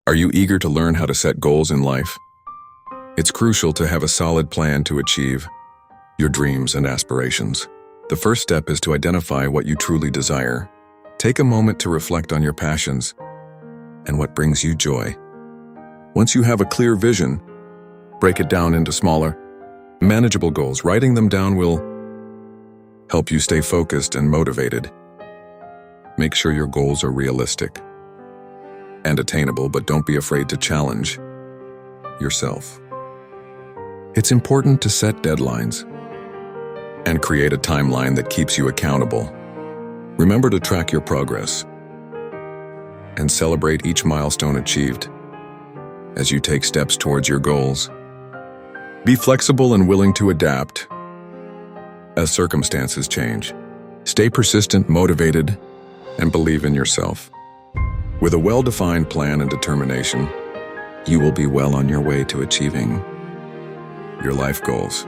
Are you eager to learn how to set goals in life? It's crucial to have a solid plan to achieve your dreams and aspirations. The first step is to identify what you truly desire. Take a moment to reflect on your passions and what brings you joy. Once you have a clear vision, break it down into smaller, manageable goals. Writing them down will help you stay focused and motivated. Make sure your goals are realistic and attainable, but don't be afraid to challenge yourself. It's important to set deadlines and create a timeline that keeps you accountable. Remember to track your progress and celebrate each milestone achieved as you take steps towards your goals. Be flexible and willing to adapt as circumstances change. Stay persistent, motivated, and believe in yourself. With a well-defined plan and determination, you will be well on your way to achieving your life goals.